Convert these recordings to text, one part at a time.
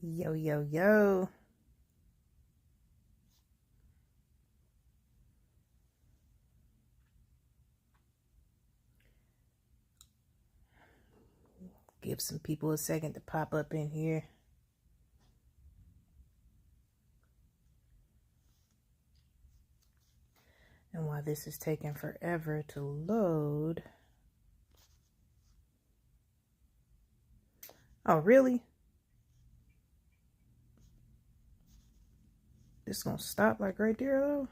Yo, yo, yo. Give some people a second to pop up in here. And while this is taking forever to load. Oh, really? This gonna stop like right there though?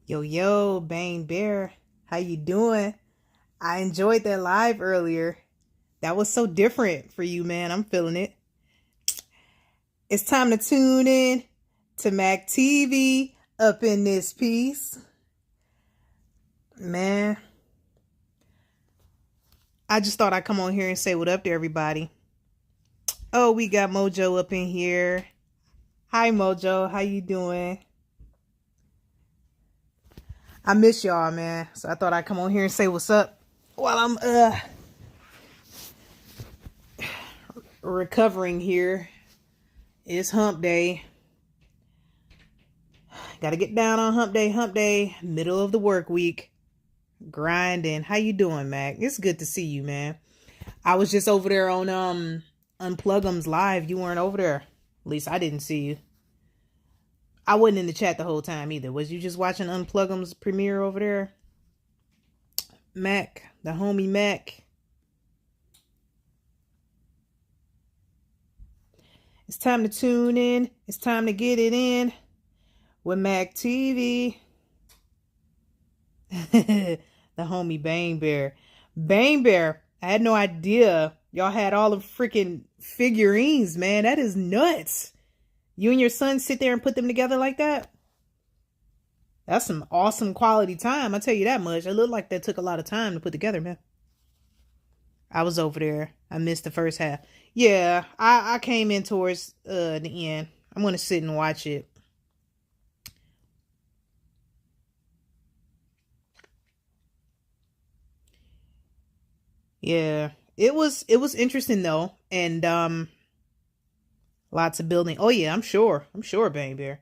Yo, yo, Bane Bear. How you doing? I enjoyed that live earlier. That was so different for you, man. I'm feeling it. It's time to tune in to Mac TV up in this piece. Man, I just thought I'd come on here and say what up to everybody. Oh, we got Mojo up in here. Hi, Mojo. How you doing? I miss y'all, man. So I thought I'd come on here and say what's up while I'm recovering here. It's hump day. Gotta get down on hump day, middle of the work week. Grinding. How you doing, Mac? It's good to see you, man. I was just over there on Unplug'em's live. You weren't over there. At least I didn't see you. I wasn't in the chat the whole time either. Was you just watching Unplug'em's premiere over there? Mac, the homie Mac. It's time to tune in. It's time to get it in with Mac TV. The homie Bane Bear. Bane Bear, I had no idea y'all had all the freaking figurines, man. That is nuts. You and your son sit there and put them together like that? That's some awesome quality time. I'll tell you that much. It looked like that took a lot of time to put together, man. I was over there. I missed the first half. Yeah, I came in towards the end. I'm going to sit and watch it. Yeah, it was interesting though. And lots of building. Oh yeah, I'm sure, Bang Bear.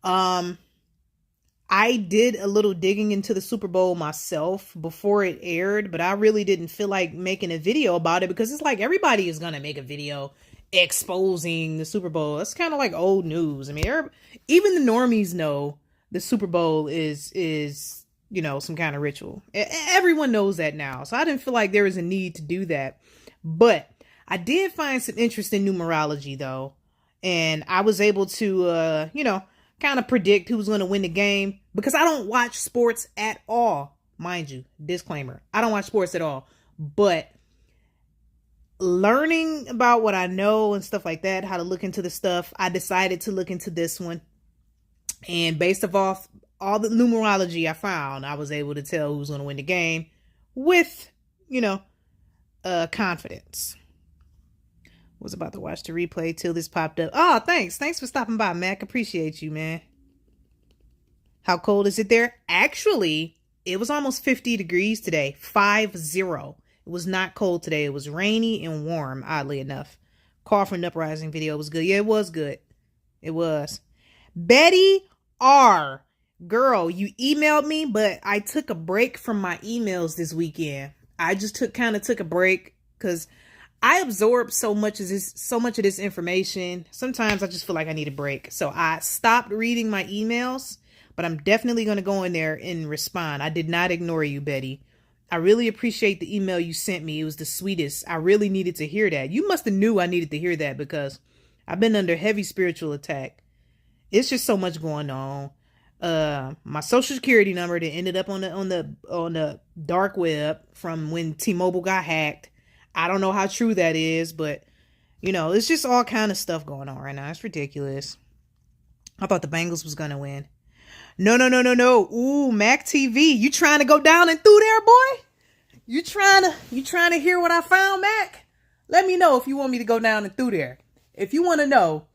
I did a little digging into the Super Bowl myself before it aired, but I really didn't feel like making a video about it because it's like everybody is gonna make a video exposing the Super Bowl. It's kind of like old news. I mean, even the normies know the Super Bowl is some kind of ritual. Everyone knows that now, so I didn't feel like there was a need to do that. But I did find some interesting numerology though, and I was able to kind of predict who's going to win the game because I don't watch sports at all. Mind you, disclaimer, I don't watch sports at all. But learning about what I know and stuff like that, how to look into the stuff, I decided to look into this one. And based off all the numerology I found, I was able to tell who's going to win the game with, confidence. Was about to watch the replay till this popped up. Oh, thanks. Thanks for stopping by, Mac. Appreciate you, man. How cold is it there? Actually, it was almost 50 degrees today. 50. It was not cold today. It was rainy and warm, oddly enough. Call for an uprising video was good. Yeah, it was good. It was. Betty R. Girl, you emailed me, but I took a break from my emails this weekend. I just took a break because I absorb so much of this information. Sometimes I just feel like I need a break. So I stopped reading my emails, but I'm definitely going to go in there and respond. I did not ignore you, Betty. I really appreciate the email you sent me. It was the sweetest. I really needed to hear that. You must have knew I needed to hear that because I've been under heavy spiritual attack. It's just so much going on. My social security number that ended up on the dark web from when T-Mobile got hacked. I don't know how true that is, but it's just all kind of stuff going on right now. It's ridiculous. I thought the Bengals was gonna win. No. Ooh, Mac TV. You trying to go down and through there, boy? You trying to hear what I found, Mac? Let me know if you want me to go down and through there. If you want to know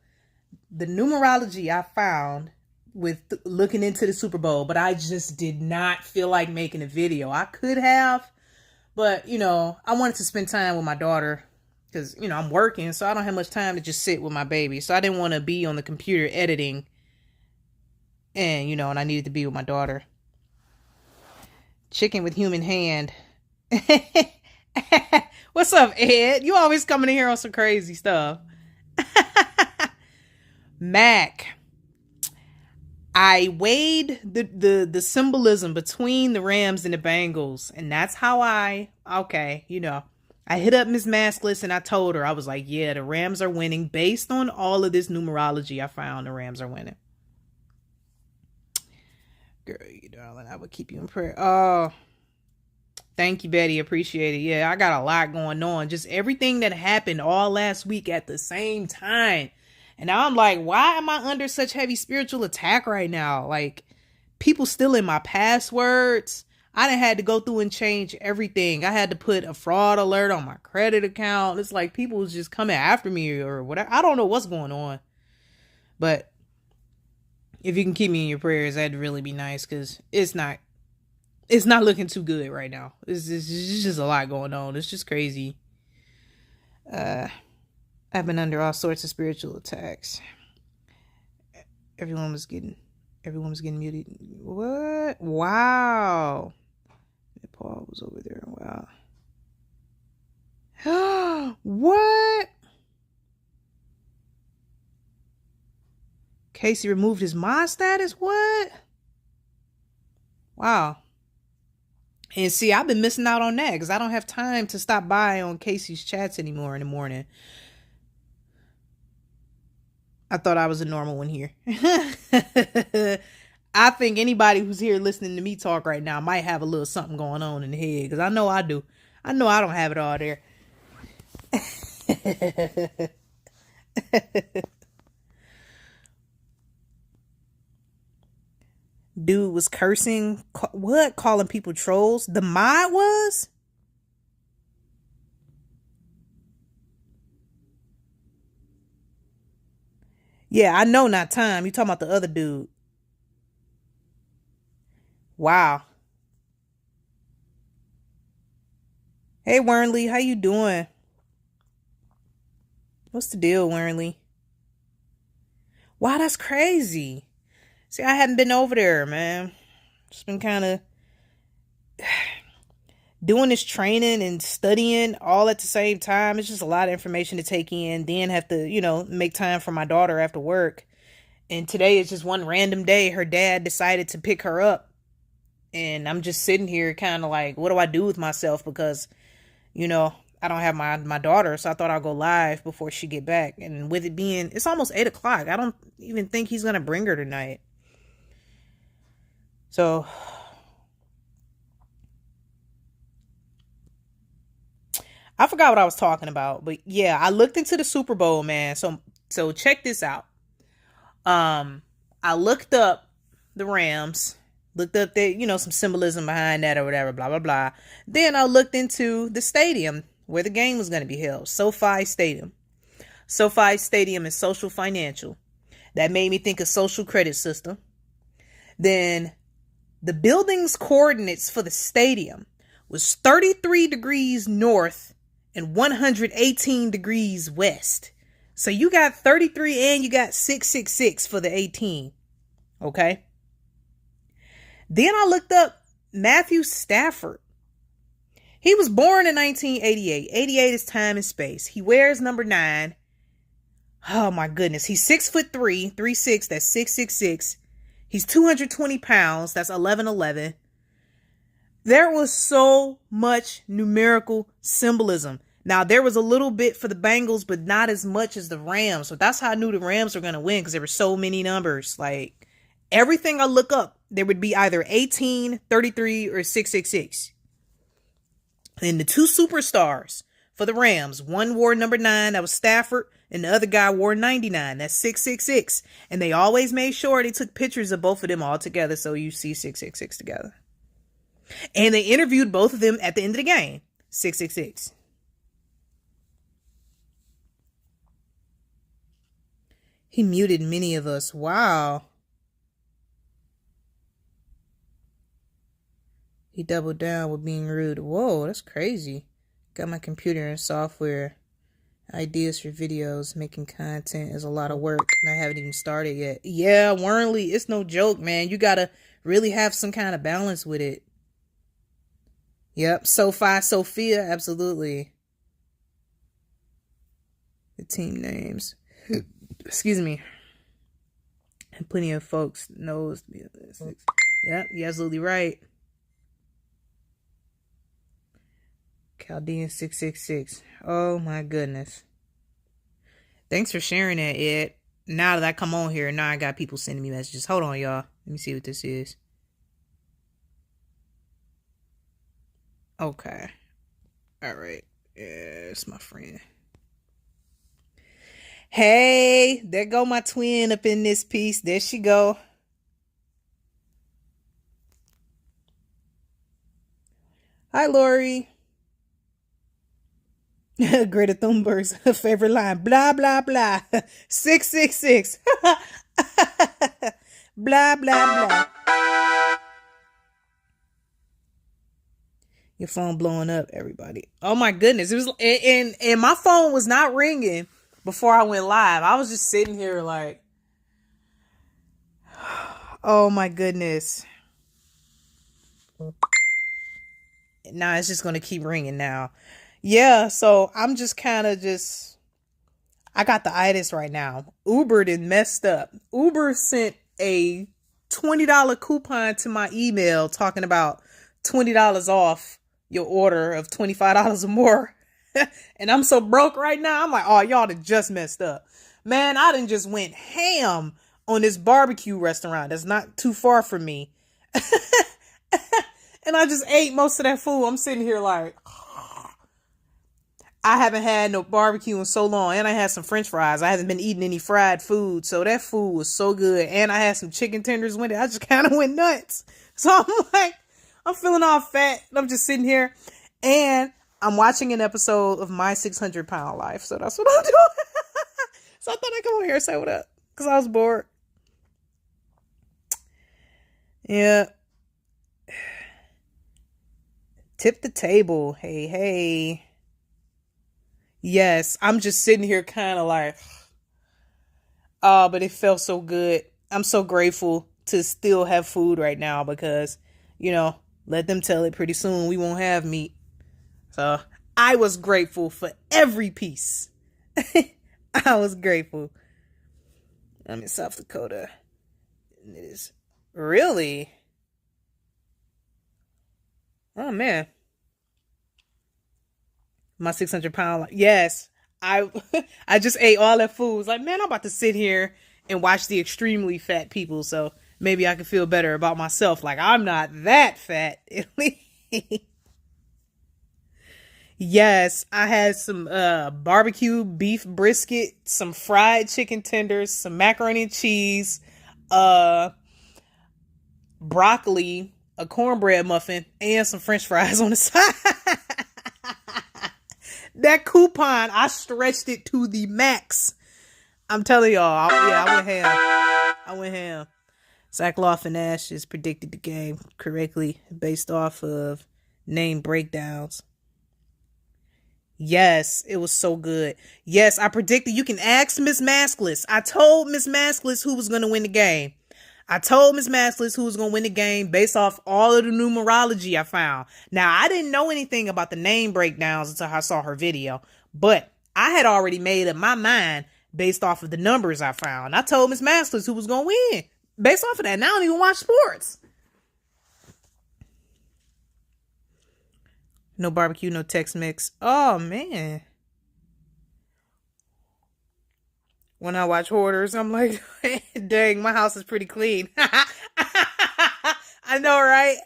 the numerology I found with looking into the Super Bowl, but I just did not feel like making a video. I could have, but I wanted to spend time with my daughter because, you know, I'm working, so I don't have much time to just sit with my baby. So I didn't want to be on the computer editing, and, you know, and I needed to be with my daughter. Chicken with human hand. What's up, Ed? You always coming in here on some crazy stuff. Mac, I weighed the symbolism between the Rams and the Bengals, and that's how I hit up Miss Maskless and I told her, I was like, yeah, the Rams are winning. Based on all of this numerology, I found the Rams are winning. Girl, you darling, I would keep you in prayer. Oh, thank you, Betty. Appreciate it. Yeah, I got a lot going on. Just everything that happened all last week at the same time. And now I'm like, why am I under such heavy spiritual attack right now? Like, people stealing my passwords. I done had to go through and change everything. I had to put a fraud alert on my credit account. It's like people was just coming after me or whatever. I don't know what's going on. But if you can keep me in your prayers, that'd really be nice, because it's not looking too good right now. It's just a lot going on. It's just crazy. I've been under all sorts of spiritual attacks. Everyone was getting muted. What? Wow. Paul was over there. Wow. What? Casey removed his mod status? What? Wow. And see, I've been missing out on that because I don't have time to stop by on Casey's chats anymore in the morning. I thought I was a normal one here. I think anybody who's here listening to me talk right now might have a little something going on in the head, because I know I do. I know I don't have it all there. Dude was cursing. What? Calling people trolls? The mod was? Yeah, I know, not Time. You talking about the other dude. Wow. Hey, Wernley, how you doing? What's the deal, Wernley? Wow, that's crazy. See, I hadn't been over there, man. Just been kind of doing this training and studying all at the same time. It's just a lot of information to take in. Then have to, make time for my daughter after work. And today is just one random day. Her dad decided to pick her up. And I'm just sitting here kind of like, what do I do with myself? Because, I don't have my daughter. So I thought I'll go live before she get back. And with it being, it's almost 8 o'clock. I don't even think he's going to bring her tonight. So I forgot what I was talking about, but yeah, I looked into the Super Bowl, man. So check this out. I looked up the Rams, looked up the, some symbolism behind that or whatever, blah, blah, blah. Then I looked into the stadium where the game was going to be held, SoFi Stadium. SoFi Stadium is social financial. That made me think of social credit system. Then the building's coordinates for the stadium was 33 degrees north and 118 degrees west. So you got 33 and you got 666 for the 18. Okay. Then I looked up Matthew Stafford. He was born in 1988. 88 is time and space. He wears number 9. Oh my goodness. He's 6'3", 3'6", that's 666. He's 220 pounds. That's 1111. There was so much numerical symbolism. Now, there was a little bit for the Bengals, but not as much as the Rams. So that's how I knew the Rams were going to win, because there were so many numbers. Like, everything I look up, there would be either 18, 33, or 666. And the two superstars for the Rams, one wore number 9, that was Stafford, and the other guy wore 99, that's 666. And they always made sure they took pictures of both of them all together, so you see 666 together. And they interviewed both of them at the end of the game, 666. He muted many of us. Wow. He doubled down with being rude. Whoa, that's crazy. Got my computer and software Ideas for videos, making content is a lot of work, and I haven't even started yet. Yeah, Warrenly, it's no joke, man. You gotta really have some kind of balance with it. Yep, Sophia, Sophia, absolutely. The team names. Excuse me. And plenty of folks knows. Yep, you're absolutely right. Chaldean 666. Oh my goodness. Thanks for sharing that, Ed. Now that I come on here, now I got people sending me messages. Hold on, y'all. Let me see what this is. Okay. All right. Yeah, it's my friend. Hey, there go my twin up in this piece. There she go. Hi, Lori. Greta Thunberg's favorite line. Blah, blah, blah. 666. Blah, blah, blah. Your phone blowing up, everybody. Oh my goodness. It was and my phone was not ringing before I went live. I was just sitting here like, oh my goodness. Now it's just going to keep ringing now. Yeah, so I'm just kind of I got the itis right now. Uber did messed up. Uber sent a $20 coupon to my email talking about $20 off your order of $25 or more. And I'm so broke right now. I'm like, oh, y'all done just messed up. Man, I done just went ham on this barbecue restaurant that's not too far from me. And I just ate most of that food. I'm sitting here like, I haven't had no barbecue in so long. And I had some French fries. I haven't been eating any fried food. So that food was so good. And I had some chicken tenders with it. I just kind of went nuts. So I'm like, I'm feeling all fat. I'm just sitting here. And I'm watching an episode of My 600 Pound Life. So that's what I'm doing. So I thought I'd come over here and say what up. Because I was bored. Yeah. Tip the table. Hey, hey. Yes, I'm just sitting here kind of like, oh, but it felt so good. I'm so grateful to still have food right now because, let them tell it pretty soon we won't have meat. So I was grateful for every piece. I was grateful. I'm in South Dakota. It is really. Oh man. My 600-pound. Yes. I I just ate all that food. It's like, man, I'm about to sit here and watch the extremely fat people. So maybe I can feel better about myself. Like I'm not that fat. Yes, I had some barbecue beef brisket, some fried chicken tenders, some macaroni and cheese, uh broccoli, a cornbread muffin, and some French fries on the side. That coupon, I stretched it to the max. I'm telling y'all, I went ham. I went ham. Sackcloth and Ashes predicted the game correctly based off of name breakdowns. Yes, it was so good. Yes, I predicted. You can ask Miss Maskless. I told Miss Maskless who was going to win the game. I told Miss Maskless who was going to win the game based off all of the numerology I found. Now, I didn't know anything about the name breakdowns until I saw her video, but I had already made up my mind based off of the numbers I found. I told Miss Maskless who was going to win based off of that. And I don't even watch sports. No barbecue, no Tex-Mex. Oh, man. When I watch Hoarders, I'm like, dang, my house is pretty clean. I know, right?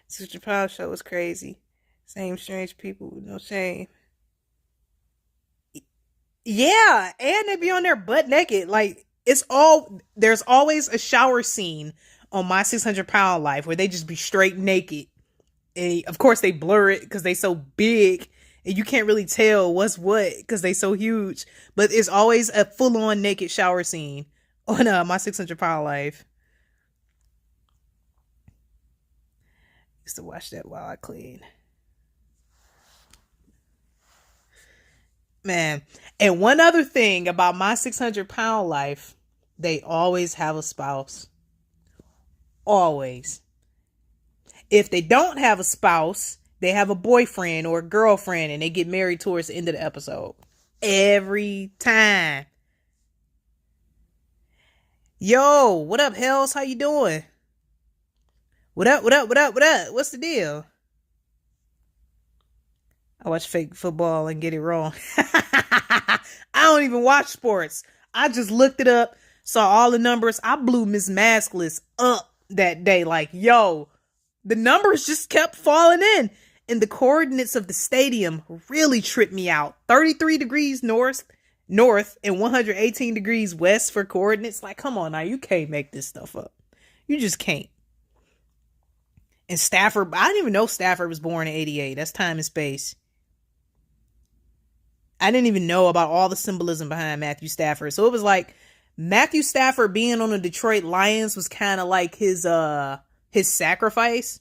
Sister Power show was crazy. Same strange people with no shame. Yeah, and they be on there butt naked. Like, there's always a shower scene on My 600-Pound Life where they just be straight naked. And of course, they blur it because they so big and you can't really tell what's what because they so huge. But it's always a full-on naked shower scene on My 600-Pound Life. Used to watch that while I clean. Man. And one other thing about my 600-pound life, they always have a spouse. Always. If they don't have a spouse, they have a boyfriend or a girlfriend and they get married towards the end of the episode. Every time. Yo, what up, Hells? How you doing? What up, what up, what up, what up? What's the deal? I watch fake football and get it wrong. I don't even watch sports. I just looked it up, saw all the numbers. I blew Miss Maskless up that day. Like, yo, the numbers just kept falling in. And the coordinates of the stadium really tripped me out. 33 degrees north and 118 degrees west for coordinates. Like, come on now, you can't make this stuff up. You just can't. And Stafford, I didn't even know Stafford was born in 88. That's time and space. I didn't even know about all the symbolism behind Matthew Stafford. So it was like Matthew Stafford being on the Detroit Lions was kind of like his sacrifice,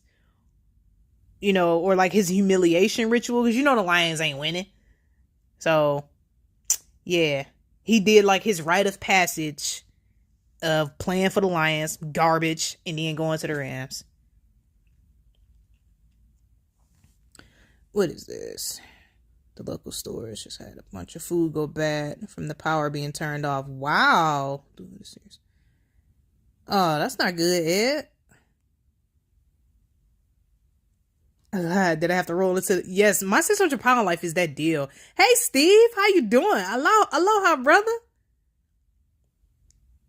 you know, or like his humiliation ritual, because you know the Lions ain't winning. So yeah, he did like his rite of passage of playing for the Lions, garbage, and then going to the Rams. What is this? The local stores just had a bunch of food go bad from the power being turned off. Wow. Oh, that's not good, Ed. Did I have to roll into yes, my 600-pound life is that deal. Hey Steve, how you doing? Aloha, brother.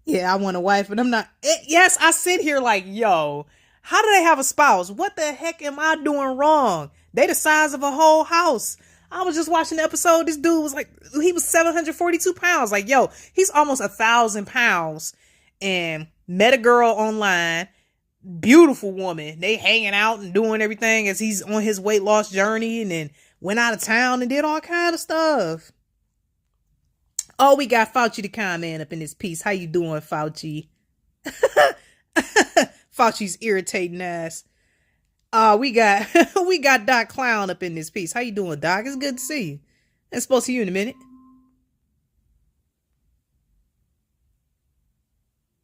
Yeah, I want a wife, but I'm not. Yes, I sit here like, yo, how do they have a spouse? What the heck am I doing wrong? They the size of a whole house. I was just watching the episode. This dude was like, he was 742 pounds. Like, yo, he's almost 1,000 pounds. And met a girl online. Beautiful woman. They hanging out and doing everything as he's on his weight loss journey. And then went out of town and did all kind of stuff. Oh, we got Fauci the con man up in this piece. How you doing, Fauci? Fauci's irritating ass. We got Doc Clown up in this piece. How you doing, Doc? It's good to see you. I'm supposed to see you in a minute.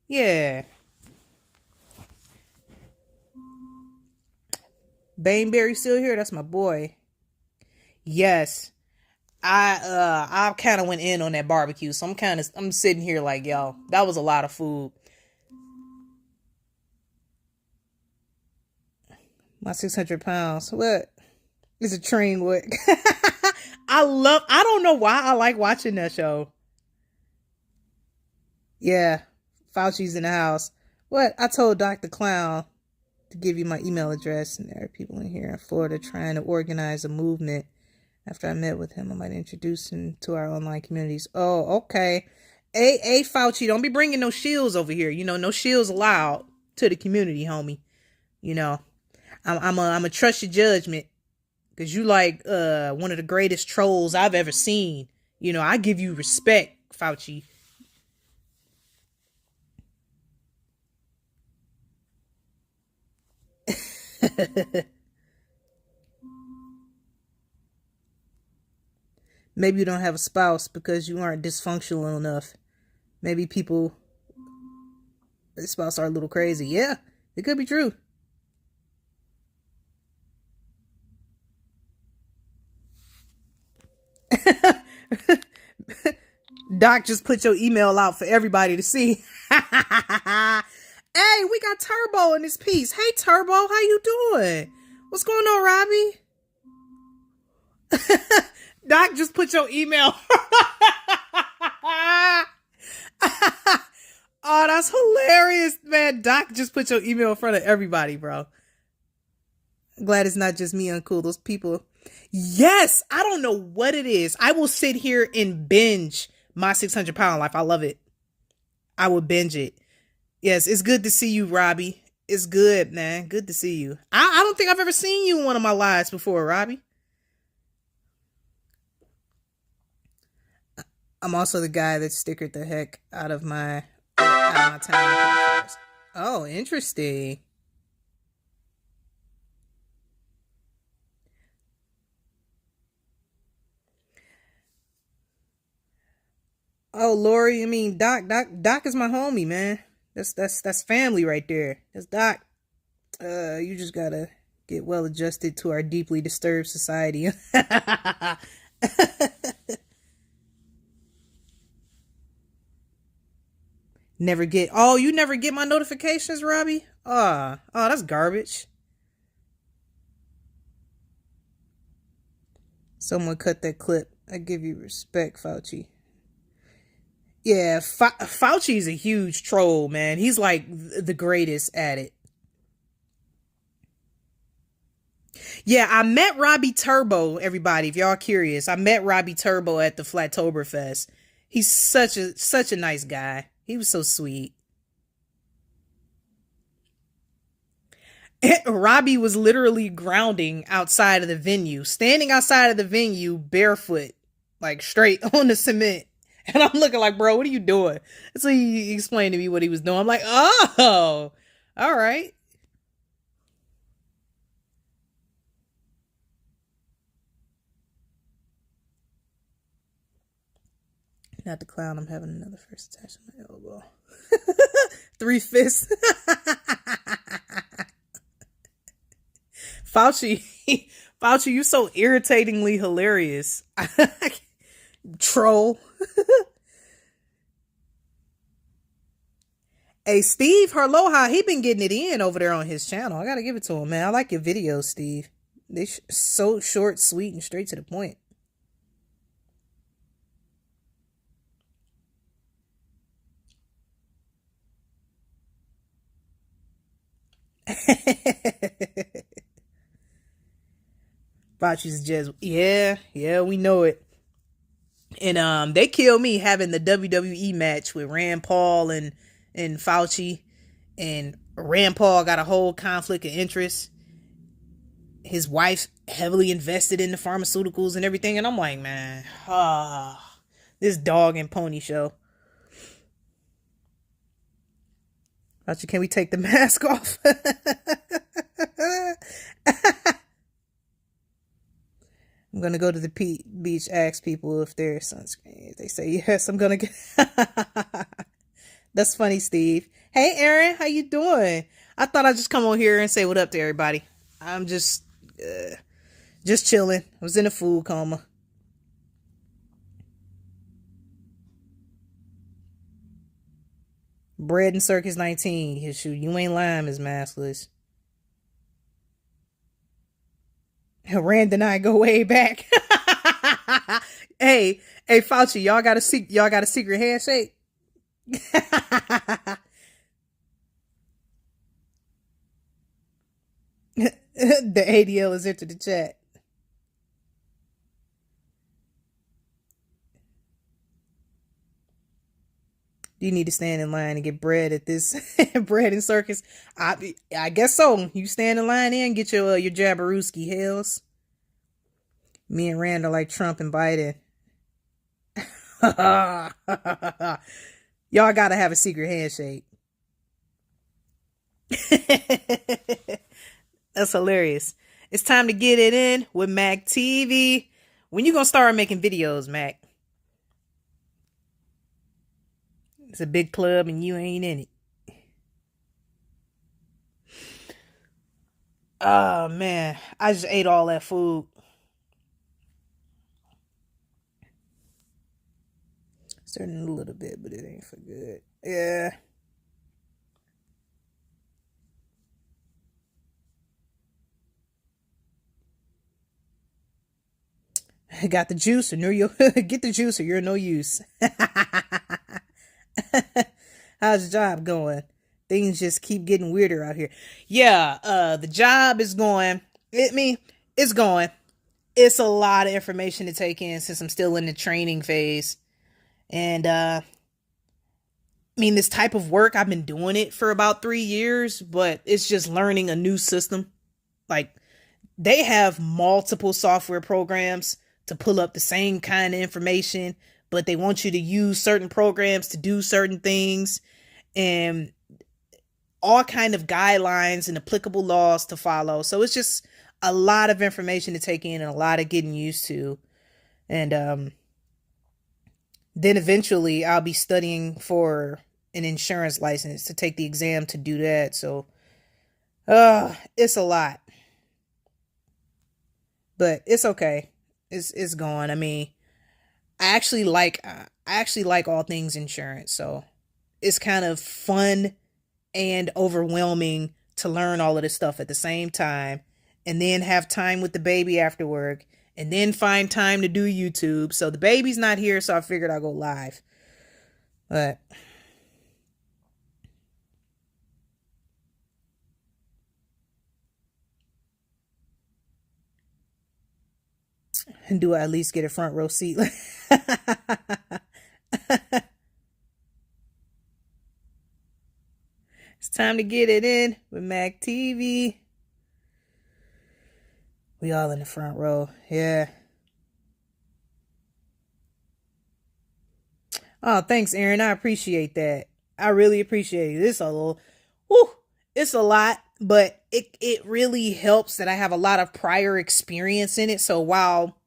Yeah. Baneberry still here? That's my boy. Yes. I kind of went in on that barbecue, so I'm sitting here like, yo, that was a lot of food. My 600 pounds. What? It's a train wreck. I don't know why I like watching that show. Yeah. Fauci's in the house. What? I told Dr. Clown to give you my email address, and there are people in here in Florida trying to organize a movement. After I met with him, I might introduce him to our online communities. Oh, okay. Hey, Fauci, don't be bringing no shields over here. You know, no shields allowed to the community, homie. You know, I'm a trust your judgment, because you like one of the greatest trolls I've ever seen. You know, I give you respect, Fauci. Maybe you don't have a spouse because you aren't dysfunctional enough. Maybe people, their spouse are a little crazy. Yeah, it could be true. Doc just put your email out for everybody to see. Hey, we got Turbo in this piece. Hey, Turbo, how you doing? What's going on, Robbie? Doc just put your email. Oh, that's hilarious, man. Doc just put your email in front of everybody, bro. Glad it's not just me uncool. Those people. Yes, I don't know what it is. I will sit here and binge my 600-pound life. I love it. I will binge it. Yes, it's good to see you, Robbie. It's good, man. Good to see you. I don't think I've ever seen you in one of my lives before, Robbie. I'm also the guy that stickered the heck out of my town. Oh, interesting. Oh, Lori, I mean Doc is my homie, man. That's family right there. That's Doc. You just gotta get well adjusted to our deeply disturbed society. Never get. Oh, you never get my notifications, Robbie? Oh, that's garbage. Someone cut that clip. I give you respect, Fauci. Yeah, Fauci's a huge troll, man. He's like the greatest at it. Yeah, I met Robbie Turbo, everybody, if y'all curious. I met Robbie Turbo at the Flattoberfest. He's such a nice guy. He was so sweet. Robbie was literally grounding outside of the venue, standing outside of the venue barefoot, like straight on the cement. And I'm looking like, bro, what are you doing? So he explained to me what he was doing. I'm like, oh, all right. Not the clown. I'm having another first attached to my elbow. Three fists. Fauci, Fauci, you so irritatingly hilarious. Troll. Hey, Steve Harloha, he been getting it in over there on his channel. I gotta give it to him, man. I like your videos, Steve. They so short, sweet, and straight to the point. Fauci's just yeah, we know it. And they killed me having the WWE match with Rand Paul and Fauci, and Rand Paul got a whole conflict of interest. His wife heavily invested in the pharmaceuticals and everything, and I'm like, man, this dog and pony show. Fauci, can we take the mask off? I'm gonna go to the beach, ask people if there's sunscreen. If they say yes, I'm gonna get. That's funny, Steve. Hey, Aaron, how you doing? I thought I'd just come on here and say what up to everybody. I'm just chilling. I was in a food coma. Bread and Circus 19. His shoot, you ain't lying, Miss Maskless. Rand and I go way back. hey, Fauci, y'all got a secret handshake. The ADL has entered the chat. You need to stand in line and get bread at this bread and circus. I guess so. You stand in line and get your Jabarooski Hells. Me and Rand are like Trump and Biden. Y'all gotta have a secret handshake. That's hilarious. It's time to get it in with Mac TV. When you gonna start making videos, Mac? It's a big club and you ain't in it. Oh man, I just ate all that food. Starting a little bit, but it ain't for good. Yeah. I got the juice, or get the juice, or you're no use. How's your job going? Things just keep getting weirder out here. Yeah, the job is going. It's going. It's a lot of information to take in since I'm still in the training phase. And this type of work, I've been doing it for about 3 years, but it's just learning a new system. Like, they have multiple software programs to pull up the same kind of information, but they want you to use certain programs to do certain things, and all kind of guidelines and applicable laws to follow. So it's just a lot of information to take in and a lot of getting used to. And Then eventually I'll be studying for an insurance license to take the exam to do that. So, it's a lot, but it's okay. It's going. I mean, I actually like all things insurance. So, it's kind of fun and overwhelming to learn all of this stuff at the same time and then have time with the baby after work and then find time to do YouTube. So the baby's not here, so I figured I'll go live. But do I at least get a front row seat? It's time to get it in with Mac TV. We all in the front row. Yeah. Oh, thanks, Aaron. I appreciate that. I really appreciate it. It's a little, whew, it's a lot, but it really helps that I have a lot of prior experience in it. So while,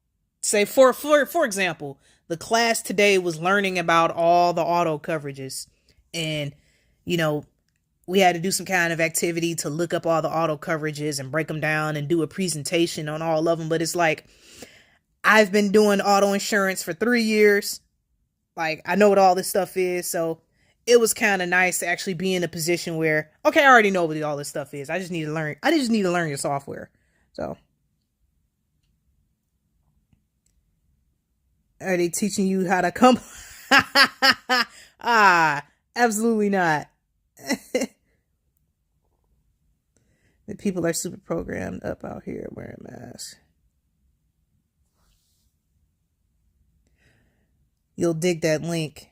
say for example, the class today was learning about all the auto coverages, and you know we had to do some kind of activity to look up all the auto coverages and break them down and do a presentation on all of them. But it's like I've been doing auto insurance for 3 years. Like, I know what all this stuff is. So it was kind of nice to actually be in a position where, okay, I already know what all this stuff is. I just need to learn. I just need to learn your software. So are they teaching you how to come? Absolutely not. The people are super programmed up out here wearing masks. You'll dig that link.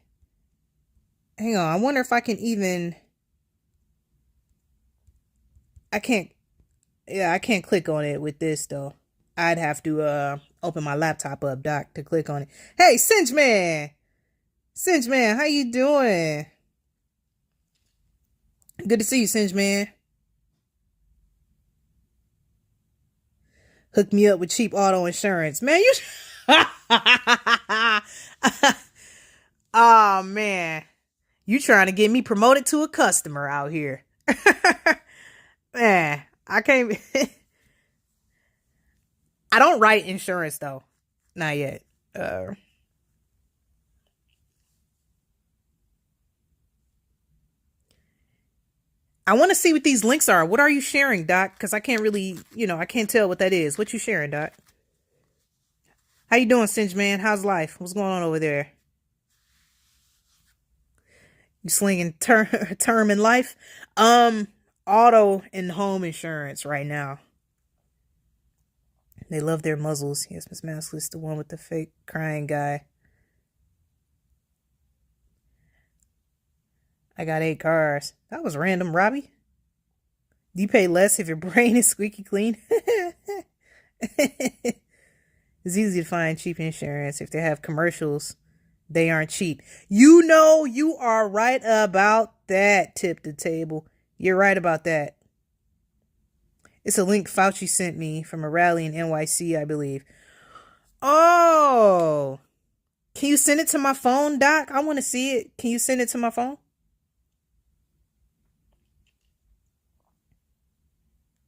Hang on, I wonder if I can even. I can't. Yeah, I can't click on it with this though. I'd have to open my laptop up, Doc, to click on it. Hey, Cinch Man! Cinch Man, how you doing? Good to see you, Cinch Man. Hook me up with cheap auto insurance. Man, you. Oh, man. You trying to get me promoted to a customer out here. Man, I can't. I don't write insurance, though. Not yet. I want to see what these links are. What are you sharing, Doc? Because I can't really, I can't tell what that is. What you sharing, Doc? How you doing, Singe Man? How's life? What's going on over there? You slinging term in life? Auto and home insurance right now. They love their muzzles. Yes, Miss Maskless, the one with the fake crying guy. I got 8 cars. That was random, Robbie. Do you pay less if your brain is squeaky clean? It's easy to find cheap insurance. If they have commercials, they aren't cheap. You are right about that, Tip the Table. You're right about that. It's a link Fauci sent me from a rally in NYC, I believe. Oh, can you send it to my phone, Doc? I want to see it. Can you send it to my phone?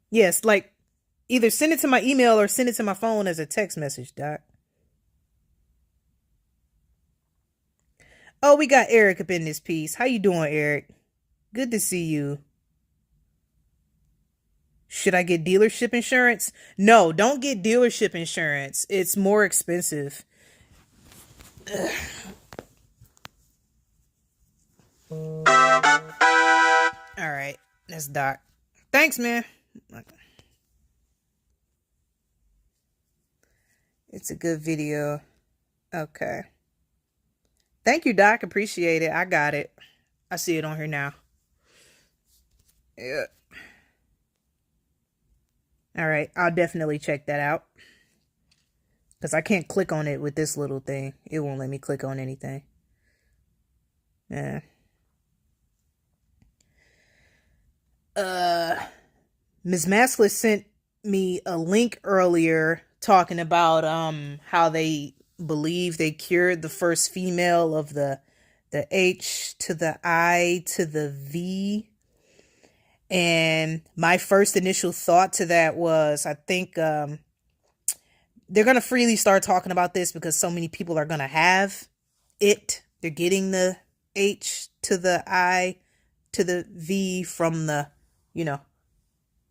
Yes, like either send it to my email or send it to my phone as a text message, Doc. Oh, we got Eric up in this piece. How you doing, Eric? Good to see you. Should I get dealership insurance? No, don't get dealership insurance. It's more expensive. All right, that's Doc. Thanks, man. It's a good video. Okay. Thank you, Doc. Appreciate it. I got it. I see it on here now. Yeah. All right. I'll definitely check that out. Because I can't click on it with this little thing. It won't let me click on anything. Yeah. Ms. Maskless sent me a link earlier talking about how they believe they cured the first female of the H to the I to the V. And my first initial thought to that was, I think they're going to freely start talking about this because so many people are going to have it. They're getting the H to the I to the V from the,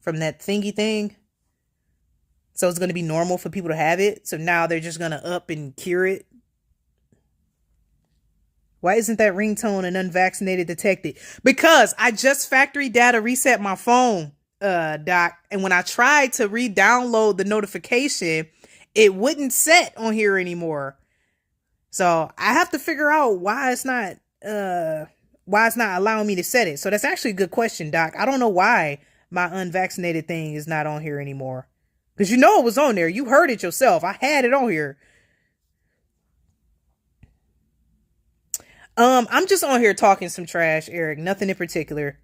from that thingy thing. So it's going to be normal for people to have it. So now they're just going to up and cure it. Why isn't that ringtone an unvaccinated detected? Because I just factory data reset my phone, Doc. And when I tried to re-download the notification, it wouldn't set on here anymore. So I have to figure out why it's not allowing me to set it. So that's actually a good question, Doc. I don't know why my unvaccinated thing is not on here anymore. Because it was on there. You heard it yourself. I had it on here. I'm just on here talking some trash, Eric. Nothing in particular.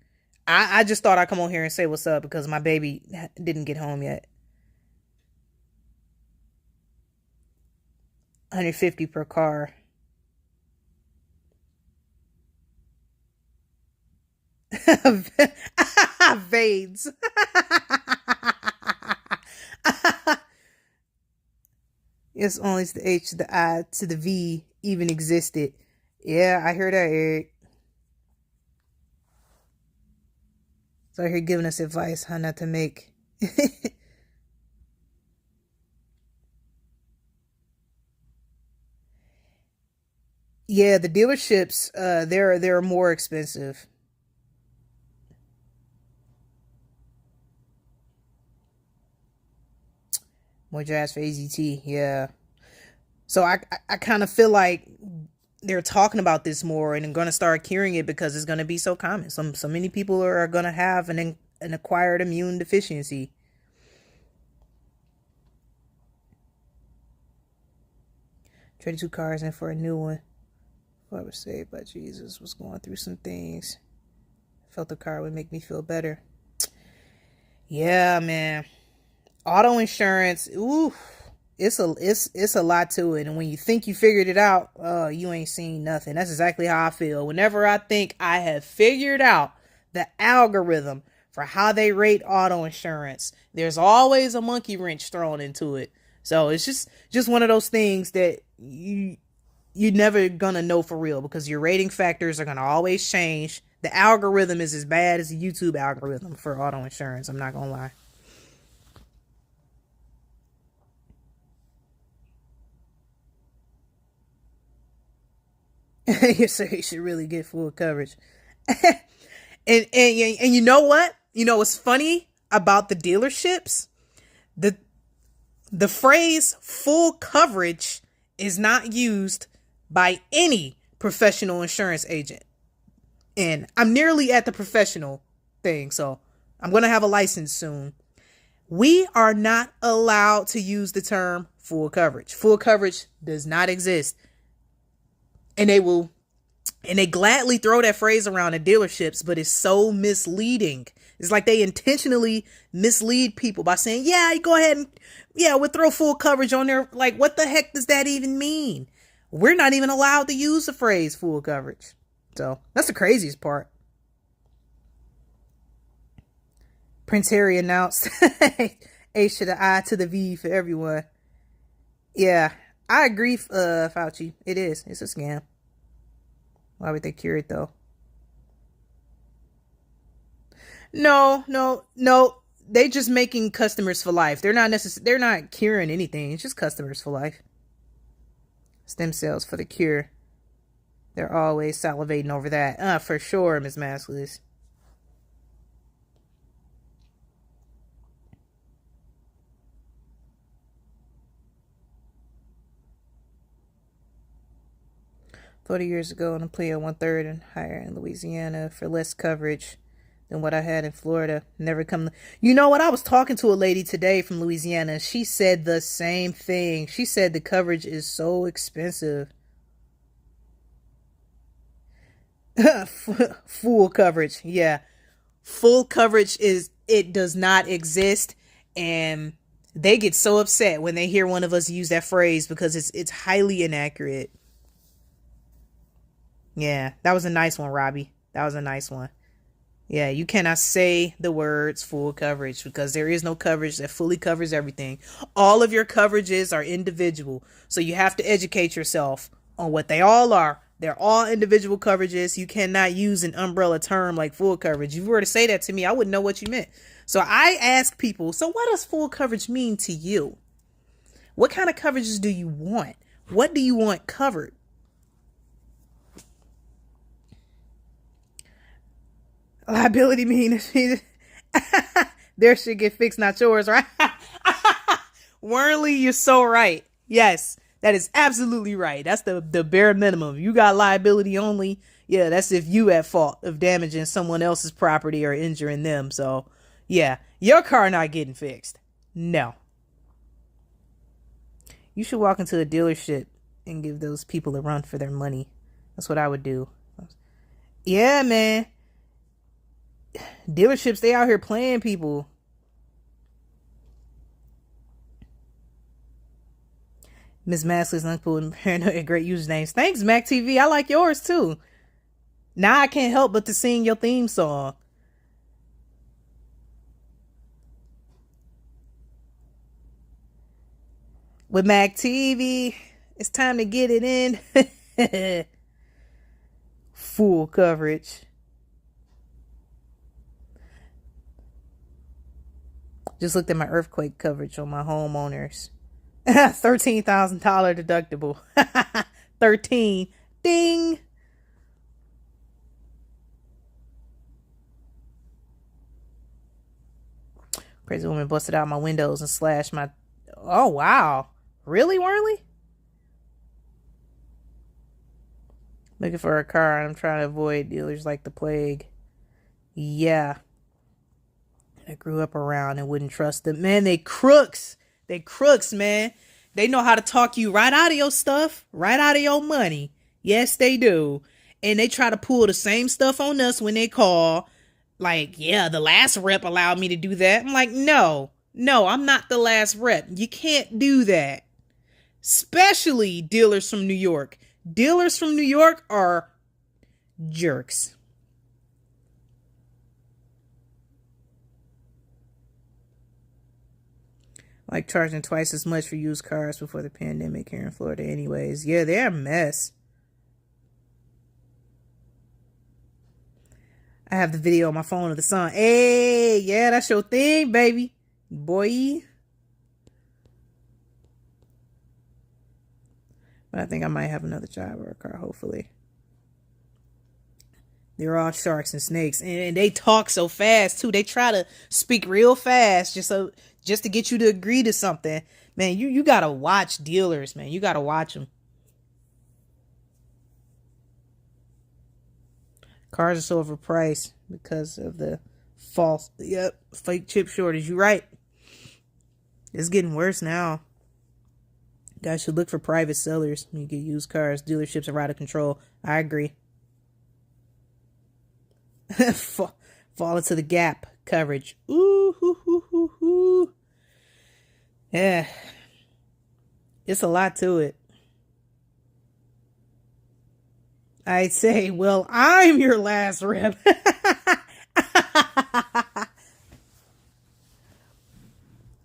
I just thought I'd come on here and say what's up because my baby didn't get home yet. 150 per car. Veins. It's only the H to the I to the V even existed. Yeah, I heard that, Eric. So here giving us advice how not to make. Yeah, the dealerships, they're more expensive. More jazz for AZT, yeah. So I kind of feel like they're talking about this more and going to start curing it because it's going to be so common. So many people are going to have an acquired immune deficiency. Traded 2 cars in for a new one. Before I was saved by Jesus, was going through some things. Felt the car would make me feel better. Yeah, man. Auto insurance, ooh, it's a lot to it. And when you think you figured it out, you ain't seen nothing. That's exactly how I feel. Whenever I think I have figured out the algorithm for how they rate auto insurance, there's always a monkey wrench thrown into it. So it's just one of those things that you're never gonna know for real because your rating factors are gonna always change. The algorithm is as bad as the YouTube algorithm for auto insurance. I'm not gonna lie. So you should really get full coverage. and you know what? You know what's funny about the dealerships? The the phrase full coverage is not used by any professional insurance agent. And I'm nearly at the professional thing, so I'm going to have a license soon. We are not allowed to use the term full coverage. Full coverage does not exist. And they gladly throw that phrase around at dealerships, but it's so misleading. It's like they intentionally mislead people by saying, yeah, you go ahead and, yeah, we'll throw full coverage on there. Like, what the heck does that even mean? We're not even allowed to use the phrase full coverage. So that's the craziest part. Prince Harry announced H to the I to the V for everyone. Yeah, I agree, Fauci. It is. It's a scam. Why would they cure it, though? No. They just making customers for life. They're not curing anything. It's just customers for life. Stem cells for the cure. They're always salivating over that. For sure, Ms. Maskless. $40 ago, and I'm paying 1/3 and higher in Louisiana for less coverage than what I had in Florida. Never come. You know what? I was talking to a lady today from Louisiana. She said the same thing. She said the coverage is so expensive. Full coverage, yeah. Full coverage it does not exist, and They get so upset when they hear one of us use that phrase because it's highly inaccurate. Yeah, that was a nice one, Robbie. That was a nice one. Yeah, you cannot say the words full coverage because there is no coverage that fully covers everything. All of your coverages are individual. So you have to educate yourself on what they all are. They're all individual coverages. You cannot use an umbrella term like full coverage. If you were to say that to me, I wouldn't know what you meant. So I ask people, so what does full coverage mean to you? What kind of coverages do you want? What do you want covered? Liability means their shit get fixed, not yours, right? Wernley, you're so right. Yes, that is absolutely right. That's the bare minimum. You got liability only. Yeah, that's if you at fault of damaging someone else's property or injuring them. So, yeah, your car not getting fixed. No. You should walk into a dealership and give those people a run for their money. That's what I would do. Yeah, man. Dealerships, they out here playing people. Miss Maskley's Uncle and Paranoid, great usernames. Thanks, Mac TV. I like yours too. Now I can't help but to sing your theme song. With Mac TV, it's time to get it in. Full coverage. Just looked at my earthquake coverage on my homeowners. $13,000 deductible. 13. Ding. Crazy woman busted out my windows and slashed my... Oh, wow. Really, Worley? Looking for a car. I'm trying to avoid dealers like the plague. Yeah. I grew up around and wouldn't trust them. Man, they crooks. They crooks, man. They know how to talk you right out of your stuff, right out of your money. Yes, they do. And they try to pull the same stuff on us when they call. Like, yeah, the last rep allowed me to do that. I'm like, no, I'm not the last rep. You can't do that. Especially dealers from New York. Dealers from New York are jerks. Like charging twice as much for used cars before the pandemic here in Florida anyways. Yeah, they're a mess. I have the video on my phone of the song. Hey, yeah, that's your thing, baby. Boy. But I think I might have another job or a car, hopefully. They're all sharks and snakes. And they talk so fast, too. They try to speak real fast just to get you to agree to something. Man, you got to watch dealers, man. You got to watch them. Cars are so overpriced because of the fake chip shortage. You're right. It's getting worse now. Guys should look for private sellers when you get used cars. Dealerships are out of control. I agree. Fall into the gap coverage. Ooh, hoo, hoo, hoo, hoo. Yeah. It's a lot to it. I'd say, well, I'm your last rep.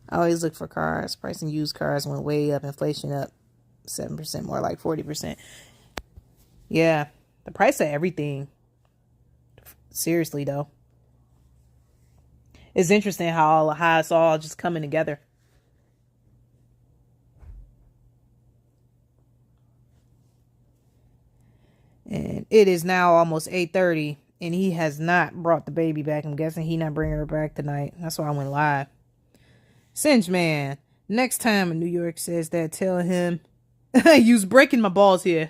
I always look for cars. Pricing used cars went way up. Inflation up 7%, more like 40%. Yeah, the price of everything. Seriously, though. It's interesting how it's all just coming together. And it is now almost 8:30, and he has not brought the baby back. I'm guessing he not bringing her back tonight. That's why I went live. Cinch man, next time in New York says that, tell him, you's breaking my balls here.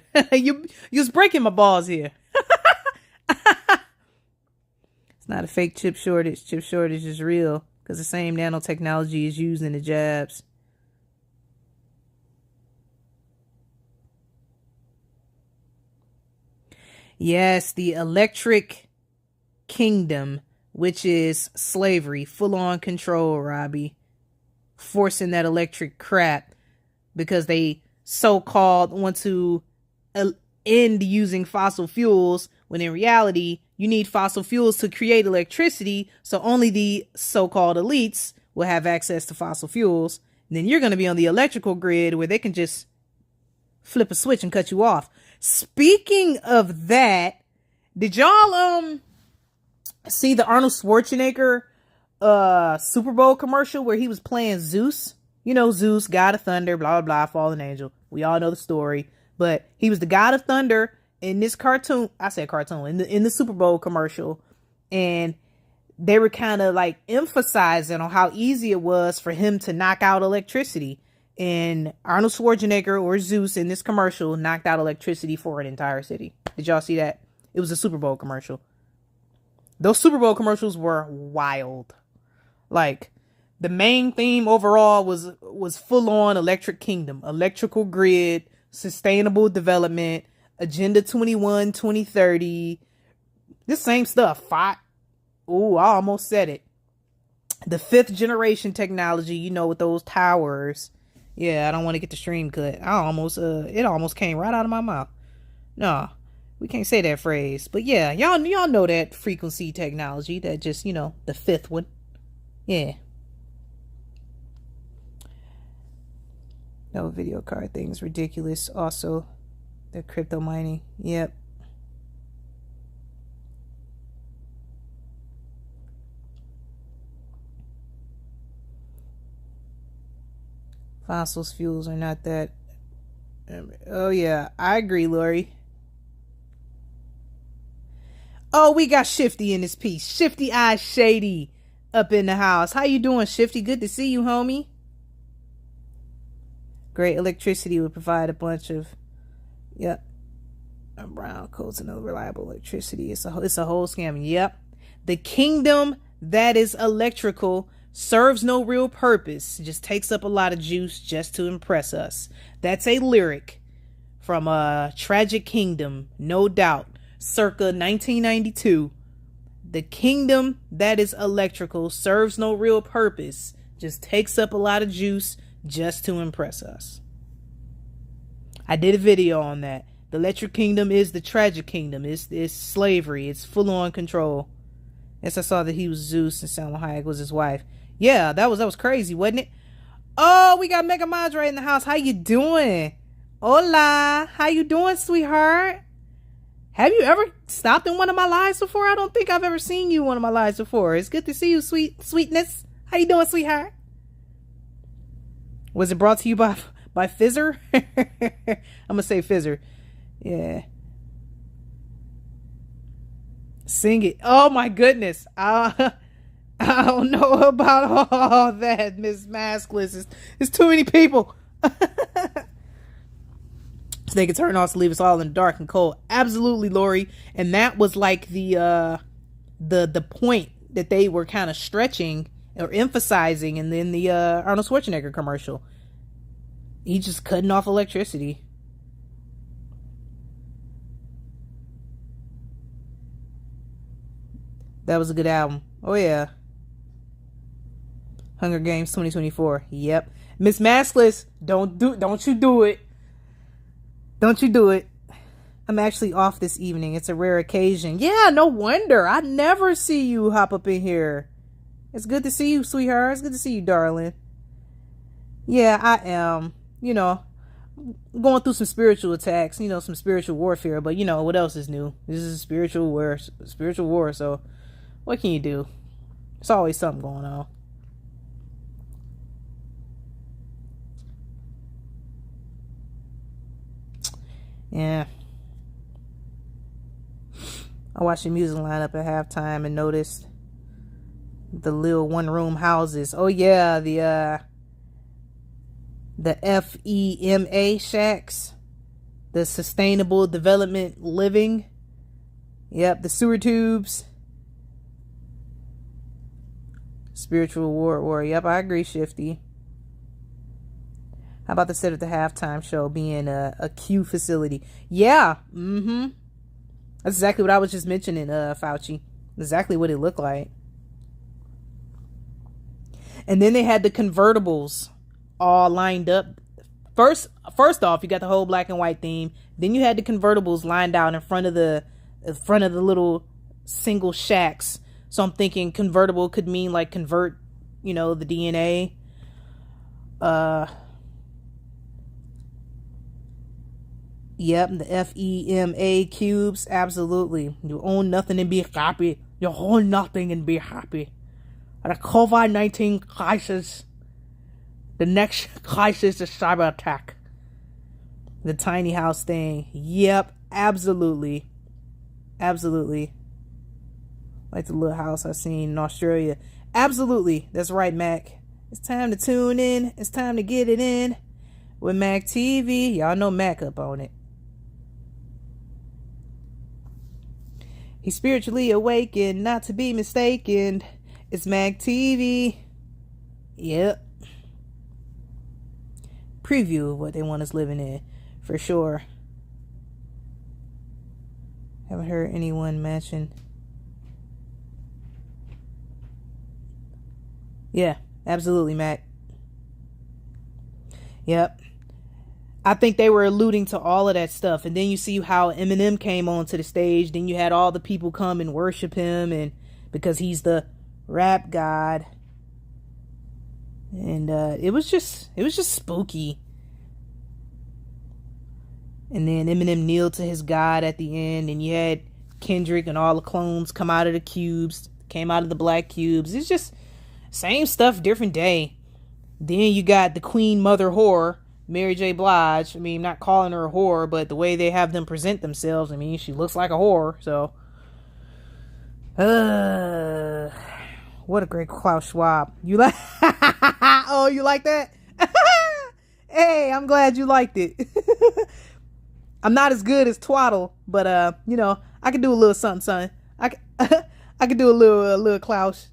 you's breaking my balls here. It's not a fake chip shortage. Chip shortage is real because the same nanotechnology is used in the jabs. Yes, the electric kingdom, which is slavery, full on control, Robbie. forcing that electric crap because they so-called want to end using fossil fuels, when in reality, you need fossil fuels to create electricity, so only the so-called elites will have access to fossil fuels. And then you're going to be on the electrical grid where they can just flip a switch and cut you off. Speaking of that, did y'all see the Arnold Schwarzenegger Super Bowl commercial where he was playing Zeus? You know, Zeus, god of thunder, blah, blah, blah, fallen angel. We all know the story. But he was the god of thunder in this cartoon. I said cartoon, in the Super Bowl commercial. And they were kind of like emphasizing on how easy it was for him to knock out electricity. And Arnold Schwarzenegger, or Zeus, in this commercial knocked out electricity for an entire city. Did y'all see that? It was a Super Bowl commercial. Those Super Bowl commercials were wild. Like, the main theme overall was full on electric kingdom, electrical grid, sustainable development, Agenda 21, 2030. This same stuff. Ooh, I almost said it. The 5th generation technology, you know, with those towers. Yeah, I don't want to get the stream cut. It almost came right out of my mouth. No, we can't say that phrase. But yeah, y'all know that frequency technology, that just, you know, the 5th one. Yeah. No, video card thing's ridiculous. Also, the crypto mining. Yep. Fossils fuels are not that. Oh yeah, I agree, Lori. Oh, we got Shifty in this piece. Shifty Eyes Shady up in the house. How you doing, Shifty? Good to see you, homie. Great electricity would provide a bunch of, yep, brown coats and unreliable electricity. It's a whole scam. Yep. The kingdom that is electrical serves no real purpose, just takes up a lot of juice just to impress us. That's a lyric from Tragic Kingdom, no doubt, circa 1992. The kingdom that is electrical serves no real purpose, just takes up a lot of juice just to impress us. I did a video on that. The Electric Kingdom is the Tragic Kingdom. It's slavery. It's full on control. Yes, I saw that he was Zeus and Salma Hayek was his wife. Yeah, that was crazy, wasn't it? Oh, we got Mega Madre in the house. How you doing? Hola. How you doing, sweetheart? Have you ever stopped in one of my lives before? I don't think I've ever seen you in one of my lives before. It's good to see you, sweetness. How you doing, sweetheart? Was it brought to you by Fizzer? I'm gonna say Fizzer. Yeah. Sing it. Oh my goodness. I don't know about all that, Miss Maskless. It's too many people. So they can turn off to leave us all in the dark and cold. Absolutely, Lori. And that was like the point that they were kind of stretching or emphasizing in the Arnold Schwarzenegger commercial. He just cutting off electricity. That was a good album. Oh yeah. Hunger Games 2024. Yep. Miss Maskless, don't you do it. Don't you do it. I'm actually off this evening. It's a rare occasion. Yeah, no wonder. I never see you hop up in here. It's good to see you, sweetheart. It's good to see you, darling. Yeah, I am. You know, going through some spiritual attacks, you know, some spiritual warfare, but you know, what else is new? This is a spiritual war, so what can you do? There's always something going on. Yeah. I watched the music lineup at halftime and noticed the little one-room houses. Oh yeah, the FEMA shacks, the sustainable development living. Yep, the sewer tubes. Spiritual war. Yep, I agree, Shifty. How about the set at the halftime show being a Q facility? Yeah. Mm-hmm. That's exactly what I was just mentioning, Fauci. Exactly what it looked like. And then they had the convertibles all lined up. First off, you got the whole black and white theme. Then you had the convertibles lined out in front of the little single shacks. So I'm thinking convertible could mean like convert, the DNA. Yep, the FEMA cubes, absolutely. You own nothing and be happy. You own nothing and be happy. The COVID-19 crisis. The next crisis is cyber attack. The tiny house thing. Yep, absolutely. Absolutely. Like the little house I seen in Australia. Absolutely. That's right, Mac. It's time to tune in. It's time to get it in. With Mac TV. Y'all know Mac up on it. He's spiritually awakened, not to be mistaken. It's Mac TV. Yep. Preview of what they want us living in. For sure. Haven't heard anyone mention. Yeah, absolutely, Mac. Yep. I think they were alluding to all of that stuff. And then you see how Eminem came onto the stage. Then you had all the people come and worship him, and because he's the rap god. And it was just spooky. And then Eminem kneeled to his god at the end, and you had Kendrick and all the clones come out of the cubes, came out of the black cubes. It's just same stuff, different day. Then you got the Queen Mother whore, Mary J. Blige. I mean, not calling her a whore, but the way they have them present themselves, I mean, she looks like a whore. So, what a great Klaus Schwab. You like? Oh, you like that? Hey, I'm glad you liked it. I'm not as good as Twaddle, but I could do a little something. I could do a little Klaus.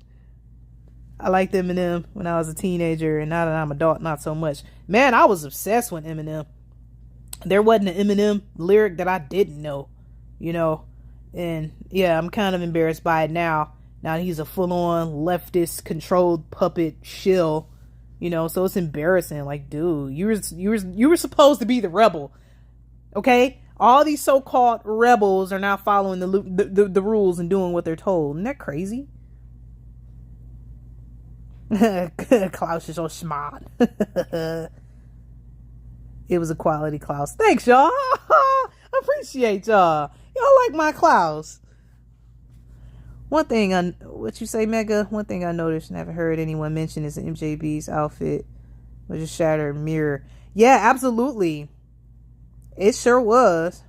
I liked Eminem when I was a teenager, and now that I'm an adult, not so much. Man, I was obsessed with Eminem. There wasn't an Eminem lyric that I didn't know, and yeah, I'm kind of embarrassed by it now. Now he's a full-on leftist controlled puppet shill, so it's embarrassing. Like, dude, you were supposed to be the rebel. Okay, all these so-called rebels are now following the rules and doing what they're told. Isn't that crazy? Klaus is so smart. It was a quality Klaus. Thanks, y'all. Appreciate y'all. Y'all like my Klaus. What you say, Mega? One thing I noticed, never heard anyone mention, is MJB's outfit was a shattered mirror. Yeah, absolutely. It sure was.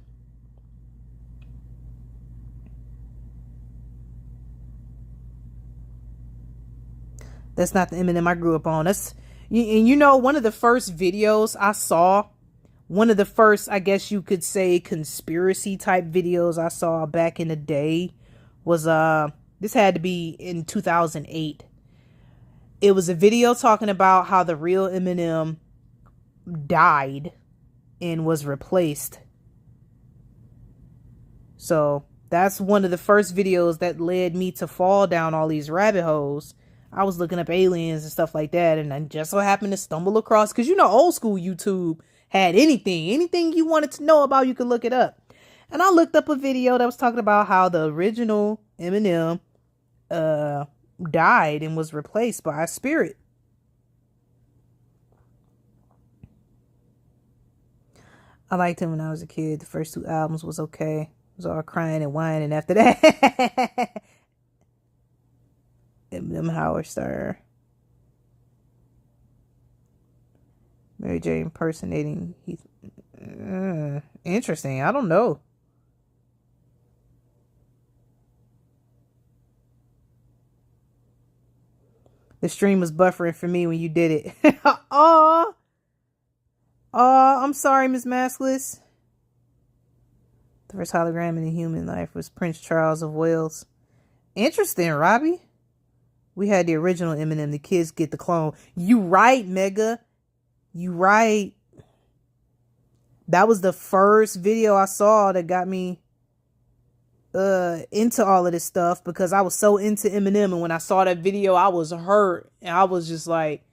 That's not the Eminem I grew up on. One of the first videos I saw, one of the first, I guess you could say, conspiracy type videos I saw back in the day was, this had to be in 2008. It was a video talking about how the real Eminem died and was replaced. So that's one of the first videos that led me to fall down all these rabbit holes. I was looking up aliens and stuff like that, and I just so happened to stumble across, because old school YouTube had anything you wanted to know about, you could look it up. And I looked up a video that was talking about how the original Eminem died and was replaced by a spirit. I liked him when I was a kid. The first 2 albums was okay. I was all crying and whining after that. Eminem Howard Star. Mary J impersonating Heath. Interesting. I don't know. The stream was buffering for me when you did it. Oh, I'm sorry, Miss Maskless. The first hologram in the human life was Prince Charles of Wales. Interesting, Robbie. We had the original Eminem. The kids get the clone. You right, Mega. You right. That was the first video I saw that got me into all of this stuff because I was so into Eminem, and when I saw that video I was hurt and I was just like,